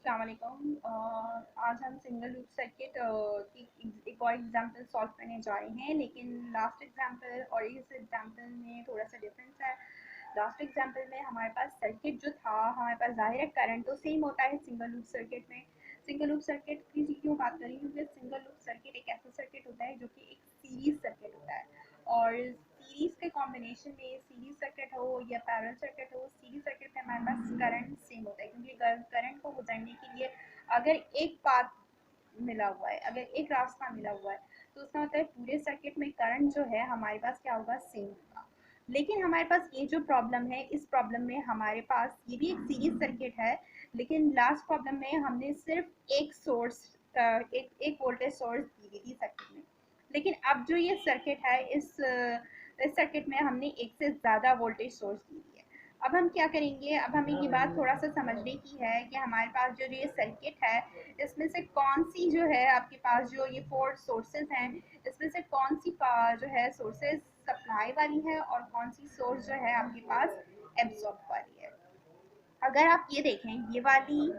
अस्सलाम वालेकुम। आज हम सिंगल लूप सर्किट की एक और एग्जांपल सॉल्व करने जा रहे हैं, लेकिन लास्ट एग्जांपल और इस एग्जांपल में थोड़ा सा डिफरेंस है। लास्ट एग्जांपल में हमारे पास सर्किट जो था, हमारे पास ज़ाहिर है करंट तो सेम होता है सिंगल लूप सर्किट में। सिंगल लूप सर्किट की क्यों बात करें, क्योंकि सिंगल लूप सर्किट एक ऐसा सर्किट होता है जो कि एक सीरीज सर्किट होता है। और सीरीज के कॉम्बिनेशन में सीरीज सर्किट हो या पैरेलल सर्किट हो, सीरीज सर्किट में हमारे पास करंट सेम होता है, क्योंकि करंट को गुजरने के लिए अगर एक पाथ मिला हुआ है, अगर एक रास्ता मिला हुआ है, तो उसका मतलब पूरे सर्किट में करंट जो है हमारे पास क्या होगा, सेम होगा। लेकिन हमारे पास ये जो प्रॉब्लम है, इस प्रॉब्लम में हमारे पास ये भी एक सीरीज सर्किट है, लेकिन लास्ट प्रॉब्लम में हमने सिर्फ एक सोर्स का एक वोल्टेज सोर्स दी हुई थी सर्किट में। लेकिन अब जो ये सर्किट है, इस सर्किट में हमने एक से ज़्यादा वोल्टेज सोर्स दी हुई है। अब हम क्या करेंगे, अब हमें ये बात थोड़ा सा समझने की है कि हमारे पास जो ये सर्किट है, इसमें से कौन सी जो है आपके पास जो ये फोर सोर्सेज हैं, इसमें से कौन सी जो है सोर्सेज सप्लाई वाली है और कौन सी सोर्स जो है आपके पास एब्जॉर्ब वाली है। अगर आप ये देखें, ये वाली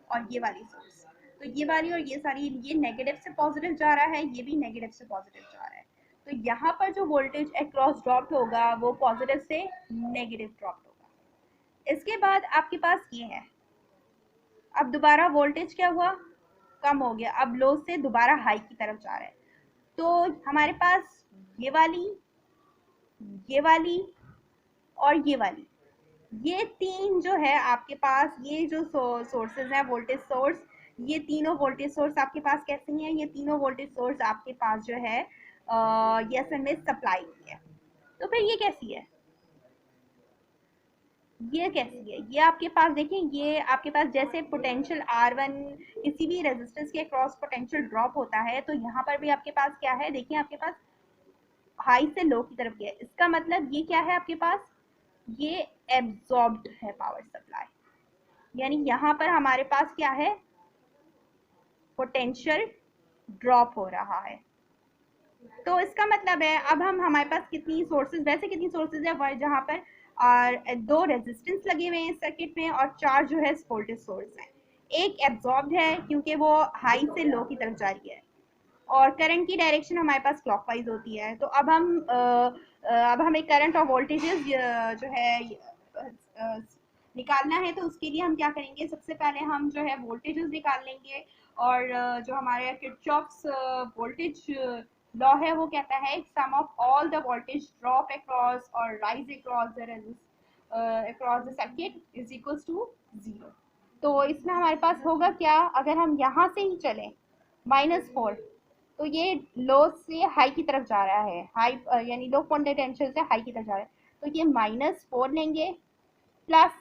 और ये वाली सोर्स, तो ये वाली और ये सारी, ये नेगेटिव से पॉजिटिव जा रहा है, ये भी नेगेटिव से पॉजिटिव जा रहा है। तो यहाँ पर जो वोल्टेज अक्रॉस ड्रॉप होगा वो पॉजिटिव से नेगेटिव ड्रॉप होगा। इसके बाद आपके पास ये है, अब दोबारा वोल्टेज क्या हुआ, कम हो गया, अब लो से दोबारा हाई की तरफ जा रहा है। तो हमारे पास ये वाली और ये तीन जो है आपके पास, ये जो सोर्सेज हैं वोल्टेज सोर्स, ये तीनों वोल्टेज सोर्स आपके पास कैसे हैं, ये तीनों वोल्टेज सोर्स आपके पास जो है ये असल में सप्लाई की है। तो फिर ये कैसी है, ये कैसी है, ये आपके पास देखें, ये आपके पास जैसे पोटेंशियल R1 किसी भी रेजिस्टेंस के अक्रॉस पोटेंशियल ड्रॉप होता है, तो यहाँ पर भी आपके पास क्या है, देखिए आपके पास हाई से लो की तरफ गया है। इसका मतलब ये क्या है आपके पास, ये एब्जॉर्ब्ड है पावर सप्लाई, यानी यहाँ पर हमारे पास क्या है, पोटेंशियल ड्रॉप हो रहा है। तो इसका मतलब है अब हम, हमारे पास कितनी सोर्सेज, वैसे कितनी सोर्सेज है जहाँ पर और दो रेजिस्टेंस लगे हुए हैं सर्किट में और चार जो है वोल्टेज सोर्स है। एक एब्जॉर्ब्ड है क्योंकि वो हाई से लो की तरफ जा रही है, और करंट की डायरेक्शन हमारे पास क्लॉकवाइज होती है। तो अब हमें करंट और वोल्टेजेस जो है निकालना है, तो उसके लिए हम क्या करेंगे, सबसे पहले हम जो है वोल्टेजेस निकाल लेंगे। और जो हमारे किरचॉफ्स वोल्टेज लॉ है वो कहता है sum of all the voltage drop across और rise across the circuit is equals to 0। तो इसमें हमारे पास होगा क्या, अगर हम यहाँ से ही चलें -4, तो ये लो से हाई की तरफ जा रहा है, हाई यानी लो पोटेंशियल से हाई की तरफ जा रहा है, तो ये -4 लेंगे, प्लस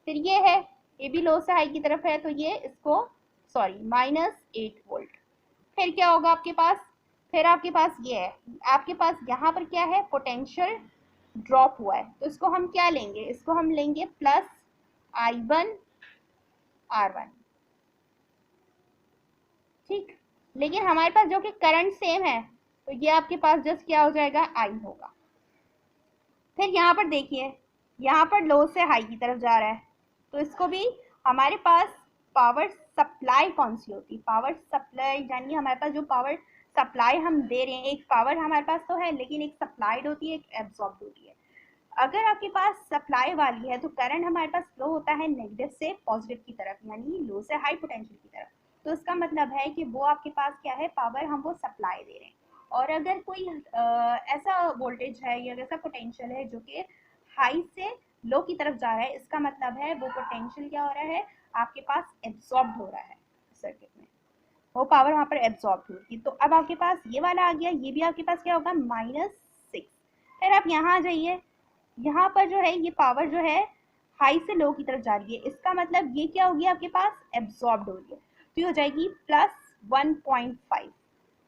फिर ये भी लो से हाई की तरफ है, तो ये इसको सॉरी -8 वोल्ट। फिर क्या होगा आपके पास, फिर आपके पास ये है, आपके पास यहाँ पर क्या है, पोटेंशियल ड्रॉप हुआ है, तो इसको हम क्या लेंगे, इसको हम लेंगे प्लस I1R1, ठीक। लेकिन हमारे पास जो कि करंट सेम है, तो ये आपके पास जस्ट क्या हो जाएगा, आई होगा। फिर यहाँ पर देखिए, यहाँ पर लो से हाई की तरफ जा रहा है, तो इसको भी हमारे पास पावर सप्लाई कौन सी होती है, पावर सप्लाई यानी हमारे पास जो पावर सप्लाई हम दे रहे हैं, एक पावर हमारे पास तो है, लेकिन एक सप्लाइड होती है, एक एब्जॉर्ब होती है। अगर आपके पास सप्लाई वाली है तो करंट हमारे पास फ्लो होता है नेगेटिव से पॉजिटिव की तरफ, यानी लो से हाई पोटेंशियल की तरफ। तो इसका मतलब है कि वो आपके पास क्या है, पावर हम वो सप्लाई दे रहे हैं। और अगर कोई ऐसा वोल्टेज है या ऐसा पोटेंशियल है जो कि हाई से लो की तरफ जा रहा है, इसका मतलब है वो पोटेंशियल क्या हो रहा है, आपके पास एब्जॉर्ब हो रहा है सर्किट में, वो पावर वहाँ पर एब्जॉर्ब होगी। तो अब आपके पास ये वाला आ गया, ये भी आपके पास क्या होगा, -6। फिर आप यहाँ आ जाइए, यहाँ पर जो है ये पावर जो है हाई से लो की तरफ जा रही है, इसका मतलब ये क्या होगी, आपके पास एब्जॉर्ब हो रही है, तो ये हो जाएगी +1.5।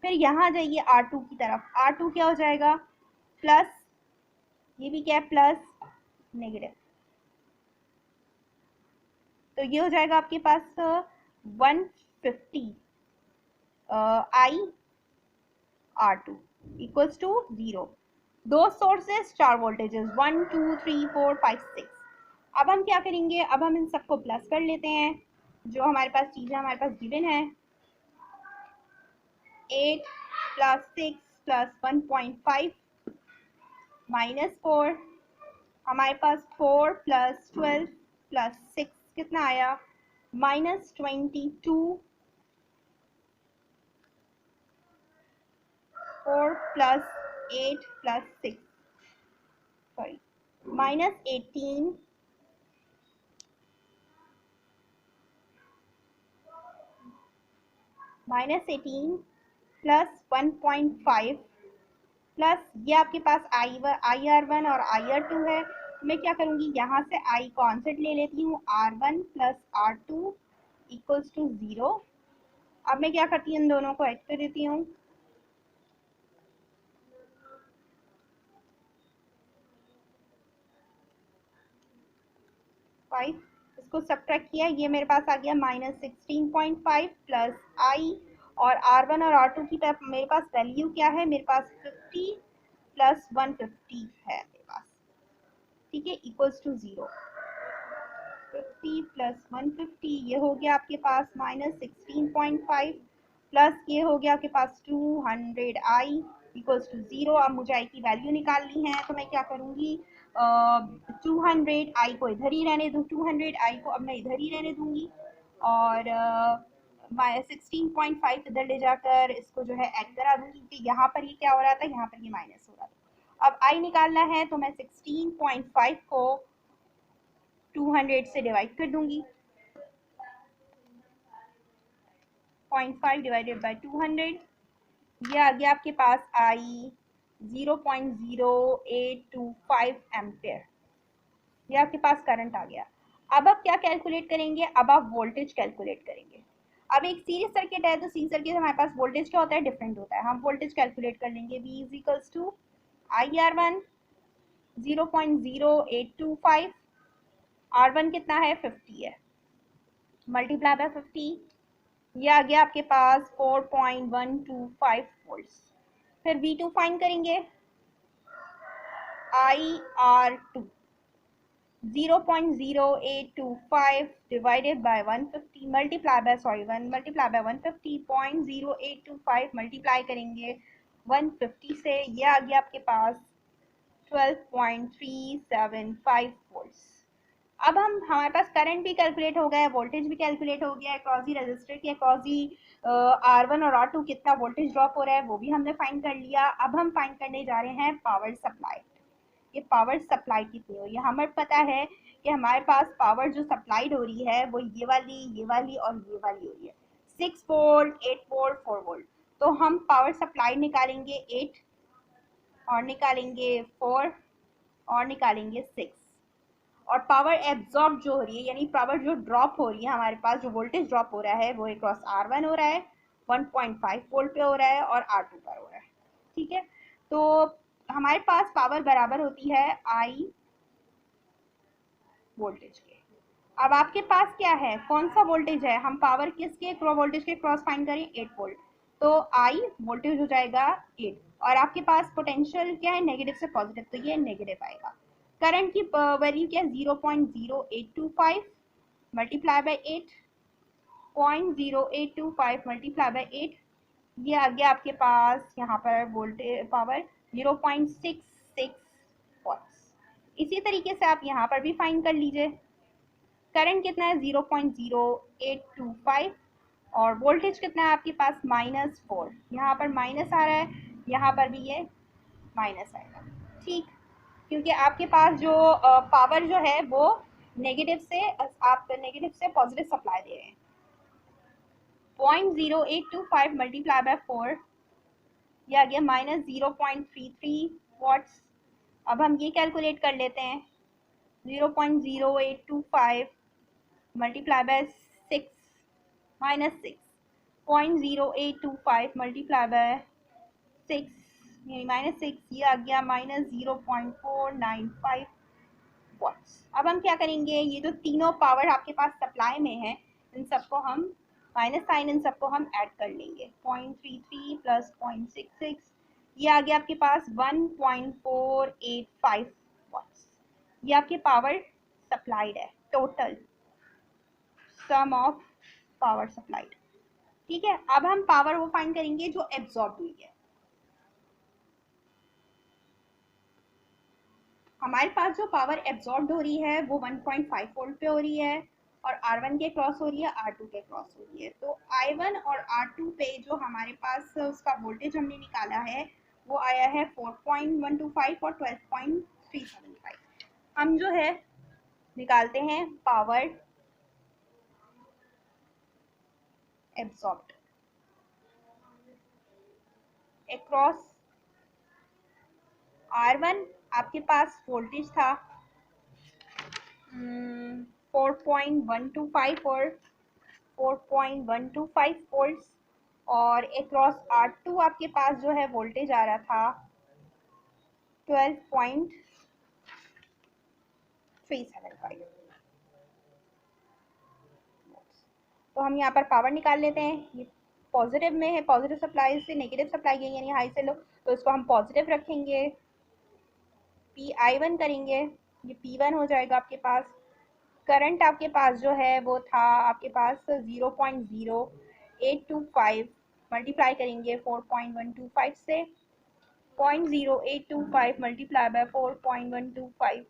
फिर यहाँ जाइए R2 की तरफ, R2 क्या हो जाएगा, प्लस, ये भी क्या है, प्लस नेगेटिव, तो ये हो जाएगा आपके पास 150 I इक्वल्स टू 0। दो सोर्सेस, चार वोल्टेजेस, 1 2 3 4 5 6। अब हम क्या करेंगे, अब हम इन सबको प्लस कर लेते हैं, जो हमारे पास चीज़ें हमारे पास गिवन है 8 प्लस 6 प्लस 1.5 माइनस 4, हमारे पास 4 प्लस 12 प्लस 6 कितना आया -22, 4 plus 8 plus 6 sorry -18 plus 1.5 plus ये आपके पास IR1 और IR2 है। मैं क्या करूँगी यहाँ से I कॉन्सेंट ले लेती हूँ R1 plus R2 equals to 0। अब मैं क्या करती हूँ इन दोनों को ऐड कर देती हूँ 5, इसको सब्ट्रैक्ट किया, ये मेरे पास आ गया -16.5 प्लस I और R1 और R2 की मेरे पास वैल्यू क्या है, मेरे पास 50 प्लस 150 है मेरे पास, ठीक है, इक्वल्स टू 0। 50 प्लस 150 ये हो गया आपके पास -16.5 प्लस ये हो गया आपके पास 200 I इक्वल्स टू 0। अब मुझे I की वैल्यू निकालनी है तो मैं क्या करूँगी 200 I को इधर ही रहने दूँ, 200 I को अब मैं इधर ही रहने दूँगी और 16.5 इधर ले जाकर इसको जो है ऐड करा दूँगी क्योंकि यहाँ पर ये क्या हो रहा था, यहाँ पर ये माइनस हो रहा था। अब I निकालना है तो मैं 16.5 को 200 से डिवाइड कर दूंगी, 0.5 डिवाइडेड बाय 200, ये आ गया आपके पास I 0.0825 एम्पेयर, ये आपके पास करंट आ गया। अब आप क्या कैलकुलेट करेंगे, अब आप वोल्टेज कैलकुलेट करेंगे। अब एक सीरीज सर्किट है तो सीरीज सर्किट हमारे पास वोल्टेज क्या होता है, डिफरेंट होता है। हम वोल्टेज कैलकुलेट कर लेंगे V is equals to IR1 0.0825, R1 कितना है 50 है, मल्टीप्लाई बाय 50, ये आ गया आपके पास 4.125 वोल्ट्स। फिर V2 फाइंड करेंगे, IR2 0.0825 divided by 150 multiply by 150 0.0825 multiply करेंगे 150 से, ये आ गया आपके पास 12.375 वोल्ट्स। अब हमारे पास करंट भी कैलकुलेट हो गया है, वोल्टेज भी कैलकुलेट हो गया है, अक्रॉस दी रजिस्टर के अक्रॉस दी R1 और R2 कितना वोल्टेज ड्रॉप हो रहा है वो भी हमने फाइंड कर लिया। अब हम फाइंड करने जा रहे हैं पावर सप्लाई। ये पावर सप्लाई कितनी हो, ये हमें पता है कि हमारे पास पावर जो सप्लाइड हो रही है वो ये वाली और ये वाली हो रही है, 6 वोल्ट 8 वोल्ट 4 वोल्ट। तो हम पावर सप्लाई निकालेंगे 8 और निकालेंगे 4 और निकालेंगे 6, और पावर एब्जॉर्ब जो हो रही है यानी पावर जो ड्रॉप हो रही है हमारे पास, जो वोल्टेज ड्रॉप हो रहा है वो अक्रॉस R1 हो रहा है 1.5 वोल्ट पे हो रहा है और R2 पर हो रहा है, ठीक है। तो हमारे पास पावर बराबर होती है I वोल्टेज के। अब आपके पास क्या है, कौन सा वोल्टेज है, हम पावर किसके वोल्टेज के क्रॉस फाइंड करें 8 वोल्ट, तो I वोल्टेज हो जाएगा 8 और आपके पास पोटेंशियल क्या है नेगेटिव से पॉजिटिव, तो ये नेगेटिव आएगा। करंट की वैल्यू क्या है 0.0825 मल्टीप्लाई बाय 8, 0.0825 मल्टीप्लाई बाय 8, ये आ गया आपके पास यहाँ पर वोल्टेज पावर 0.66 वॉट्स। इसी तरीके से आप यहाँ पर भी फाइंड कर लीजिए, करंट कितना है 0.0825 और वोल्टेज कितना है आपके पास -4, यहाँ पर माइनस आ रहा है, यहाँ पर भी ये माइनस आएगा, ठीक, क्योंकि आपके पास जो पावर जो है वो नेगेटिव से आप नेगेटिव से पॉजिटिव सप्लाई दे रहे हैं। 0.0825 मल्टीप्लाई बाय 4, ये आ गया -0.33 वॉट्स। अब हम ये कैलकुलेट कर लेते हैं 0.0825 मल्टीप्लाई बाय 6 -6, 0.0825 मल्टीप्लाई बाय 6 यानी -6, ये आ गया -0.495 वॉट्स। अब हम क्या करेंगे, ये जो तीनों पावर आपके पास सप्लाई में है इन सबको हम माइनस साइन इन सबको हम ऐड कर लेंगे, 0.33 प्लस 0.66, ये आ गया आपके पास 1.485 वॉट्स। ये आपके पावर सप्लाइड है, total sum of power supplied. ठीक है, अब हम पावर वो फाइंड करेंगे जो एब्जॉर्ब हुई है। हमारे पास जो पावर एब्जॉर्ब हो रही है वो 1.5 वोल्ट पे हो रही है और R1 के क्रॉस हो रही है, R2 के क्रॉस हो रही है। तो I1 और R2 पे जो हमारे पास उसका वोल्टेज हमने निकाला है वो आया है 4.125 और 12.375। हम जो है निकालते हैं पावर एब्जॉर्ब्ड अक्रॉस R1। आपके पास वोल्टेज था 4.125 और 4.125 वोल्ट्स, और अक्रॉस R2 आपके पास जो है वोल्टेज आ रहा था 12.375। तो हम यहाँ पर पावर निकाल लेते हैं। ये पॉजिटिव में है, पॉजिटिव सप्लाई से नेगेटिव सप्लाई गई यानी हाई से लो, तो इसको हम पॉजिटिव रखेंगे, PI1 करेंगे, ये P1 हो जाएगा आपके पास। करंट आपके पास जो है वो था आपके पास 0.0825 मल्टीप्लाई करेंगे 4.125 से, 0.0825 मल्टीप्लाई बाय 4.125,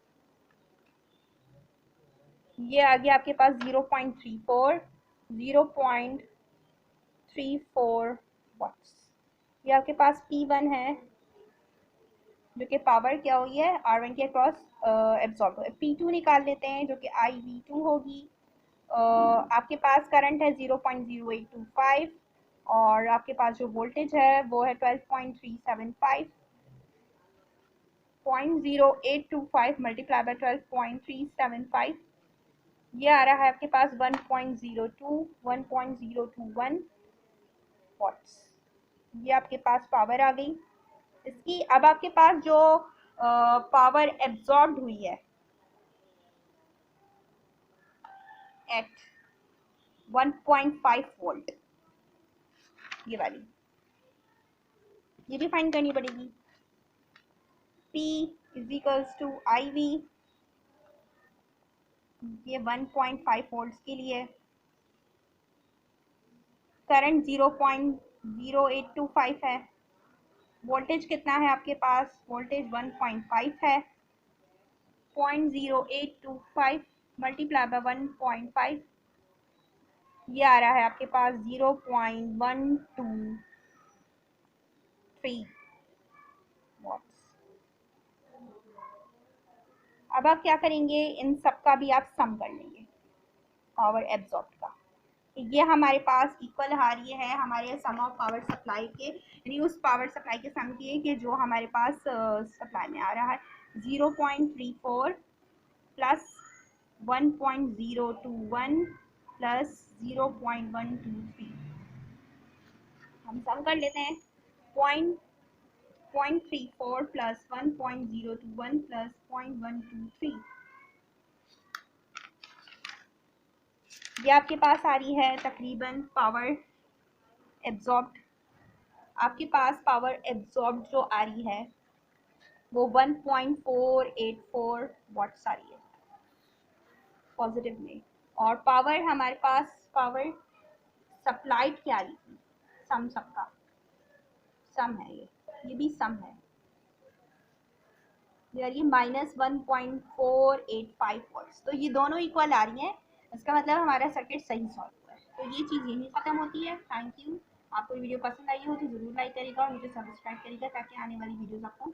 ये आ गया आपके पास 0.34 वाट्स। ये आपके पास P1 है जो कि पावर क्या हुई है R1 के अक्रॉस एब्जॉर्ब। P2 निकाल लेते हैं जो कि IV2 होगी। आपके पास करंट है 0.0825 और आपके पास जो वोल्टेज है वो है 12.375। 0.0825 मल्टीप्लाई बाय 12.375, ये आ रहा है आपके पास 1.021 वॉट्स। ये आपके पास पावर आ गई इसकी। अब आपके पास जो पावर एब्जॉर्ब हुई है एट 1.5 वोल्ट, ये वाली, ये भी फाइंड करनी पड़ेगी। P is equals to IV, ये 1.5 वोल्ट्स के लिए। करंट 0.0825 है। वोल्टेज कितना है आपके पास, वोल्टेज 1.5 है। 0.0825 मल्टीप्लाई बाय 1.5, ये आ रहा है आपके पास 0.123 वॉट्स। अब आप क्या करेंगे, इन सब का भी आप सम कर लेंगे पावर एब्जॉर्ब का। ये हमारे पास इक्वल आ रही है हमारे सम ऑफ पावर सप्लाई के, यानी उस पावर सप्लाई के सम की कि जो हमारे पास सप्लाई में आ रहा है 0.34 प्लस 1.021 प्लस 0.123। हम सम कर लेते हैं। 0.34 प्लस 1.021 प्लस 0.123, ये आपके पास आ रही है तकरीबन पावर एब्जॉर्ब। आपके पास पावर एब्जॉर्ब जो आ रही है वो 1.484 वाट्स आ रही है पॉजिटिव में। और पावर हमारे पास पावर सप्लाइड क्या आ रही थी, सम सबका सम है, ये भी सम है, ये -1.485 वोल्ट्स। तो ये दोनों इक्वल आ रही हैं, इसका मतलब हमारा सर्किट सही सॉल्व हुआ है। तो ये चीज़ यही ख़त्म होती है। Thank you. आपको वीडियो पसंद आई हो तो ज़रूर लाइक करिएगा और मुझे सब्सक्राइब करिएगा ताकि आने वाली वीडियोज़ आपको